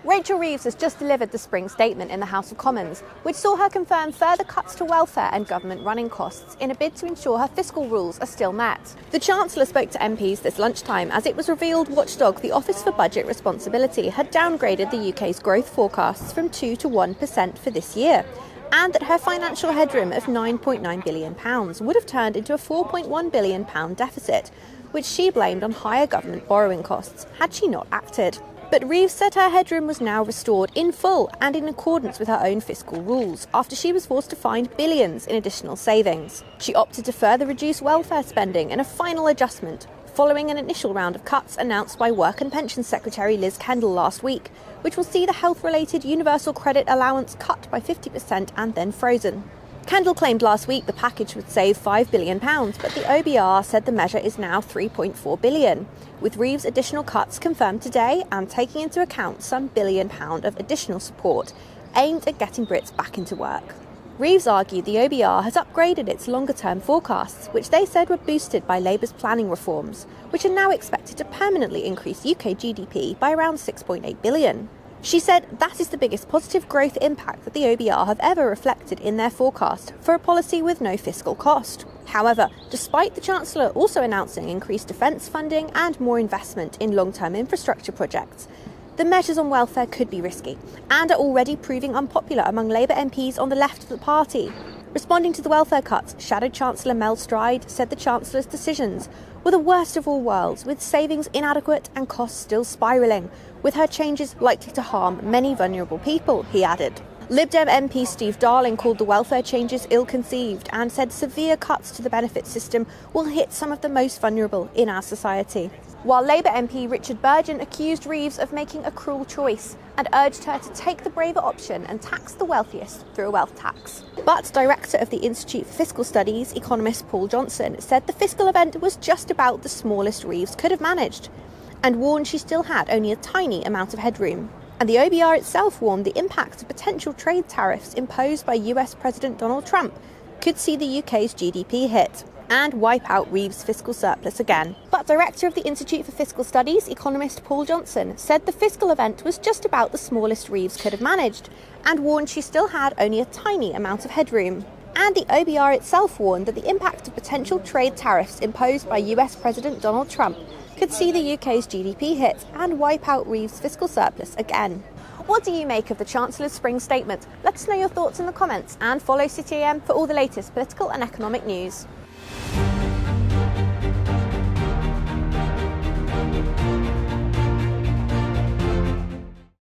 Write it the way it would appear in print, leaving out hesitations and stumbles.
Rachel Reeves has just delivered the Spring Statement in the House of Commons, which saw her confirm further cuts to welfare and government running costs in a bid to ensure her fiscal rules are still met. The Chancellor spoke to MPs this lunchtime as it was revealed watchdog the Office for Budget Responsibility had downgraded the UK's growth forecasts from 2 to 1% for this year, and that her financial headroom of £9.9 billion would have turned into a £4.1 billion deficit, which she blamed on higher government borrowing costs had she not acted. But Reeves said her headroom was now restored in full and in accordance with her own fiscal rules after she was forced to find billions in additional savings. She opted to further reduce welfare spending in a final adjustment, following an initial round of cuts announced by Work and Pensions Secretary Liz Kendall last week, which will see the health-related universal credit allowance cut by 50% and then frozen. Kendall claimed last week the package would save £5 billion, but the OBR said the measure is now £3.4 billion, with Reeves' additional cuts confirmed today and taking into account some £1 billion of additional support aimed at getting Brits back into work. Reeves argued the OBR has upgraded its longer-term forecasts, which they said were boosted by Labour's planning reforms, which are now expected to permanently increase UK GDP by around £6.8 billion. She said that is the biggest positive growth impact that the OBR have ever reflected in their forecast for a policy with no fiscal cost. However, despite the Chancellor also announcing increased defence funding and more investment in long-term infrastructure projects, the measures on welfare could be risky and are already proving unpopular among Labour MPs on the left of the party. Responding to the welfare cuts, Shadow Chancellor Mel Stride said the Chancellor's decisions were the worst of all worlds, with savings inadequate and costs still spiralling, with her changes likely to harm many vulnerable people, he added. Lib Dem MP Steve Darling called the welfare changes ill-conceived and said severe cuts to the benefits system will hit some of the most vulnerable in our society. While Labour MP Richard Burgon accused Reeves of making a cruel choice and urged her to take the braver option and tax the wealthiest through a wealth tax. But Director of the Institute for Fiscal Studies, economist Paul Johnson, said the fiscal event was just about the smallest Reeves could have managed, and warned she still had only a tiny amount of headroom. And the OBR itself warned the impact of potential trade tariffs imposed by US President Donald Trump could see the UK's GDP hit and wipe out Reeves' fiscal surplus again. But Director of the Institute for Fiscal Studies, economist Paul Johnson, said the fiscal event was just about the smallest Reeves could have managed, and warned she still had only a tiny amount of headroom. And the OBR itself warned that the impact of potential trade tariffs imposed by US President Donald Trump could see the UK's GDP hit and wipe out Reeves' fiscal surplus again. What do you make of the Chancellor's Spring Statement? Let us know your thoughts in the comments and follow City AM for all the latest political and economic news.